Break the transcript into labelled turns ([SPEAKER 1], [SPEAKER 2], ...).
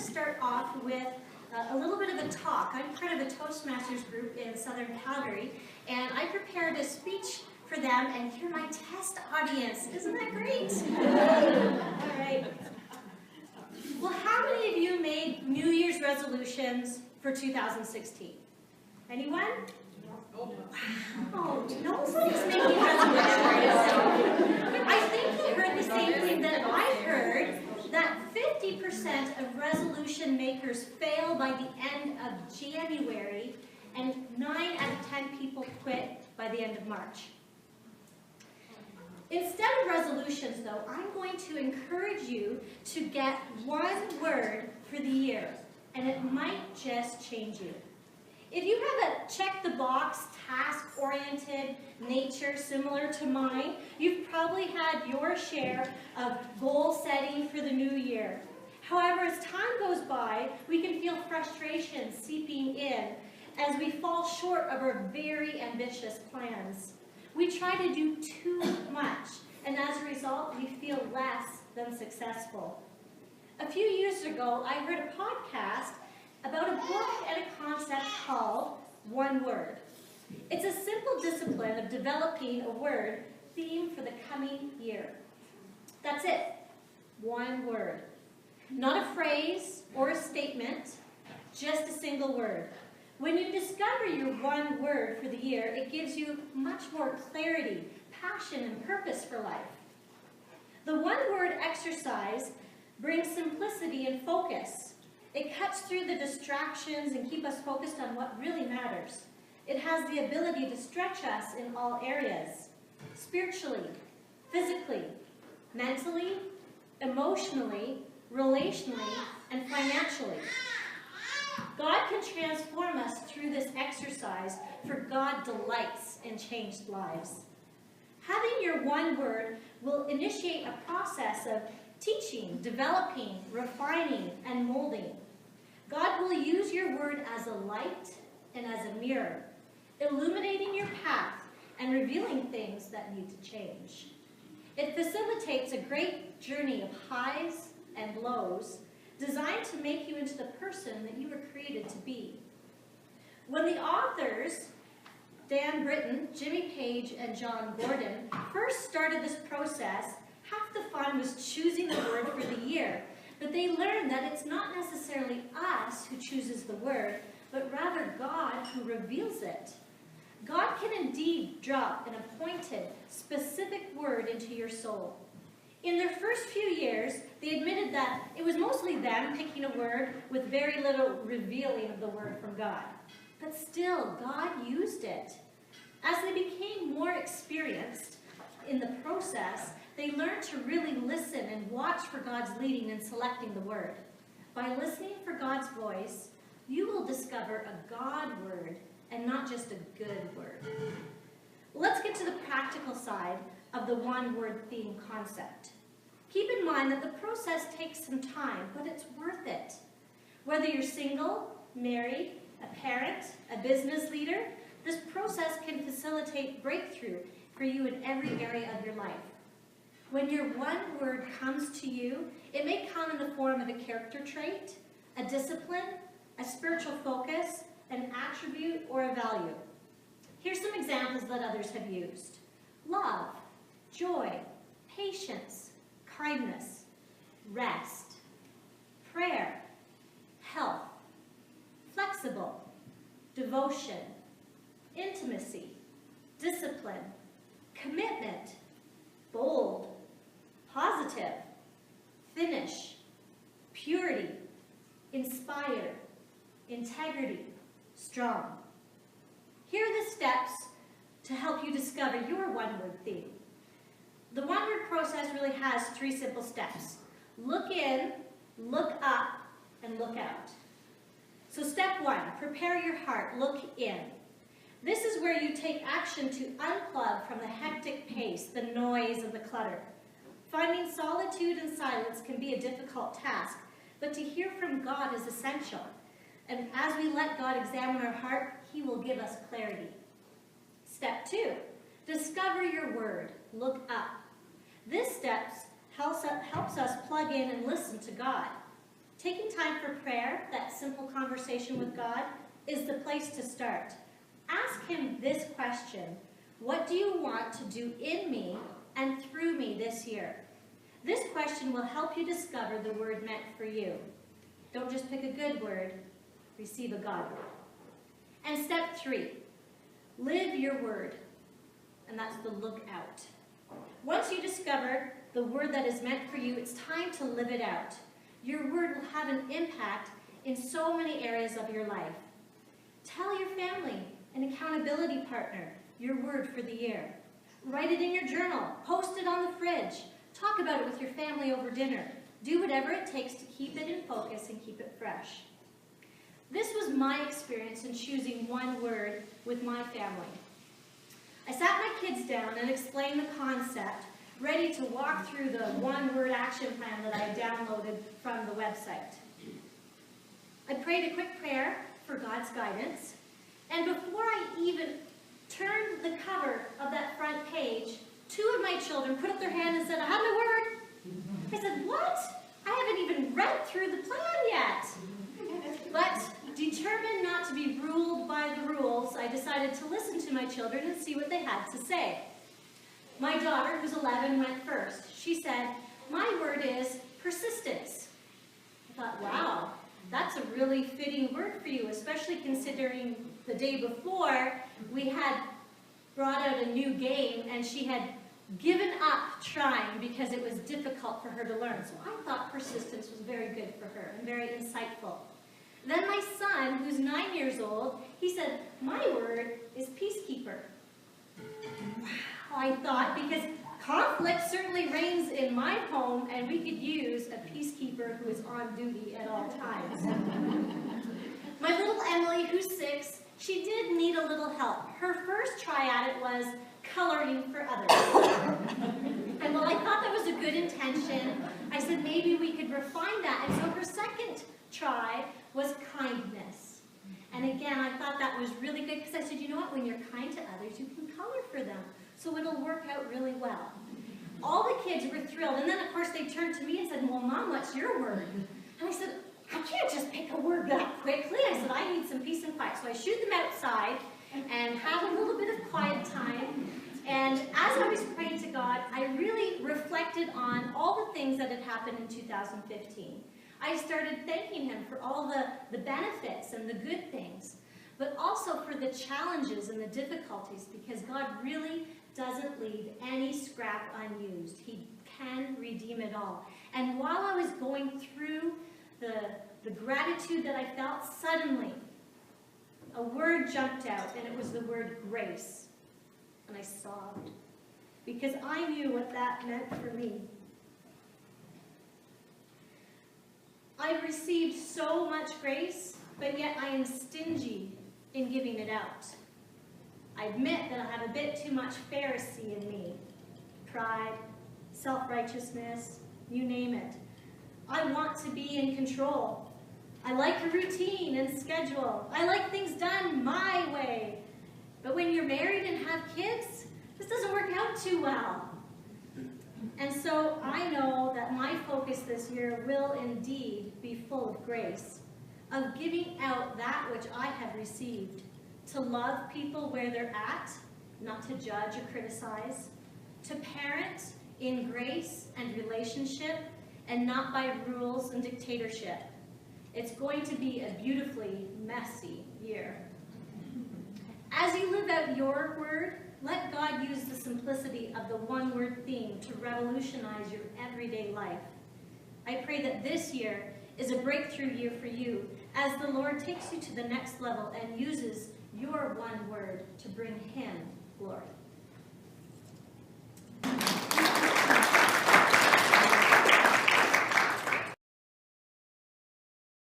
[SPEAKER 1] to start off with a little bit of a talk. I'm part of a Toastmasters group in Southern Calgary, and I prepared a speech for them, and you're my test audience. Isn't that great? All right. Well, how many of you made New Year's resolutions for 2016? Anyone? Oh, nobody's making resolutions. I think you heard the same thing that I heard, that 50% of resolution makers fail by the end of January, and 9 out of 10 people quit by the end of March. Instead of resolutions, though, I'm going to encourage you to get one word for the year, and it might just change you. If you have a check-the-box, task-oriented nature similar to mine, you've probably had your share of goal setting for the new year. However, as time goes by, we can feel frustration seeping in as we fall short of our very ambitious plans. We try to do too much, and as a result, we feel less than successful. A few years ago, I heard a podcast about a book and a concept called One Word. It's a simple discipline of developing a word theme for the coming year. That's it. One word. Not a phrase or a statement, just a single word. When you discover your one word for the year, it gives you much more clarity, passion, and purpose for life. The one-word exercise brings simplicity and focus. It cuts through the distractions and keeps us focused on what really matters. It has the ability to stretch us in all areas, spiritually, physically, mentally, emotionally, relationally, and financially. God can transform us through this exercise, for God delights in changed lives. Having your one word will initiate a process of teaching, developing, refining, and molding. God will use your word as a light and as a mirror, illuminating your path and revealing things that need to change. It facilitates a great journey of highs and lows, designed to make you into the person that you were created to be. When the authors, Dan Britton, Jimmy Page, and John Gordon, first started this process, half the fun was choosing the word for the year, but they learned that it's not necessarily us who chooses the word, but rather God who reveals it. God can indeed drop an appointed, specific word into your soul. In their first few years, they admitted that it was mostly them picking a word with very little revealing of the word from God. But still, God used it. As they became more experienced in the process, they learned to really listen and watch for God's leading in selecting the word. By listening for God's voice, you will discover a God word and not just a good word. Let's get to the practical side of the one-word theme concept. Keep in mind that the process takes some time, but it's worth it. Whether you're single, married, a parent, a business leader, this process can facilitate breakthrough for you in every area of your life. When your one word comes to you, it may come in the form of a character trait, a discipline, a spiritual focus, an attribute, or a value. Here's some examples that others have used. Love, joy, patience, kindness, rest, prayer, health, flexible, devotion, intimacy, discipline, commitment, bold, positive, finish, purity, inspire, integrity, strong. Here are the steps to help you discover your one-word theme. The one-word process really has 3 simple steps. Look in, look up, and look out. So step 1, prepare your heart, look in. This is where you take action to unplug from the hectic pace, the noise, and the clutter. Finding solitude and silence can be a difficult task, but to hear from God is essential. And as we let God examine our heart, He will give us clarity. Step 2, discover your word, look up. This step helps us plug in and listen to God. taking time for prayer, that simple conversation with God, is the place to start. Ask him this question: what do you want to do in me and through me this year? This question will help you discover the word meant for you. Don't just pick a good word, receive a God word. And step 3, live your word. And that's the look out. Once you discover the word that is meant for you, it's time to live it out. Your word will have an impact in so many areas of your life. Tell your family, an accountability partner, your word for the year. Write it in your journal, post it on the fridge, talk about it with your family over dinner. Do whatever it takes to keep it in focus and keep it fresh. This was my experience in choosing one word with my family. I sat my kids down and explained the concept, ready to walk through the one-word action plan that I downloaded from the website. I prayed a quick prayer for God's guidance, and before I even turned the cover of that front page, 2 of my children put up their hand and said, "I have my word." I said, "What? I haven't even read through the plan yet." But determined not to be ruled by the rules, I decided to listen to my children and see what they had to say. My daughter, who's 11, went first. She said, "My word is persistence." I thought, wow, that's a really fitting word for you, especially considering the day before we had brought out a new game and she had given up trying because it was difficult for her to learn. So I thought persistence was very good for her and very insightful. Then my son, who's 9 years old, he said, "My word is peacekeeper." Wow, I thought, because conflict certainly reigns in my home and we could use a peacekeeper who is on duty at all times. My little Emily, who's 6, she did need a little help. Her first try at it was coloring for others. And while I thought that was a good intention, I said maybe we could refine that. And so her second try was kindness. And again, I thought that was really good because I said, you know what, when you're kind to others, you can color for them. So it'll work out really well. All the kids were thrilled. And then, of course, they turned to me and said, "Well, Mom, what's your word?" And I said, "I can't just pick a word that quickly." I said, "I need some peace and quiet." So I shooed them outside and had a little bit of quiet time. And as I was praying to God, I really reflected on all the things that had happened in 2015. I started thanking him for all the benefits and the good things, but also for the challenges and the difficulties, because God really doesn't leave any scrap unused. He can redeem it all. And while I was going through the gratitude that I felt, suddenly a word jumped out, and it was the word grace. And I sobbed, because I knew what that meant for me. I've received so much grace, but yet I am stingy in giving it out. I admit that I have a bit too much Pharisee in me. Pride, self-righteousness, you name it. I want to be in control. I like a routine and schedule. I like things done my way. But when you're married and have kids, this doesn't work out too well. And so I know that my focus this year will indeed be full of grace, of giving out that which I have received, to love people where they're at, not to judge or criticize, to parent in grace and relationship, and not by rules and dictatorship. It's going to be a beautifully messy year. As you live out your word, let God use the simplicity of the one-word theme to revolutionize your everyday life. I pray that this year is a breakthrough year for you as the Lord takes you to the next level and uses your one word to bring Him glory.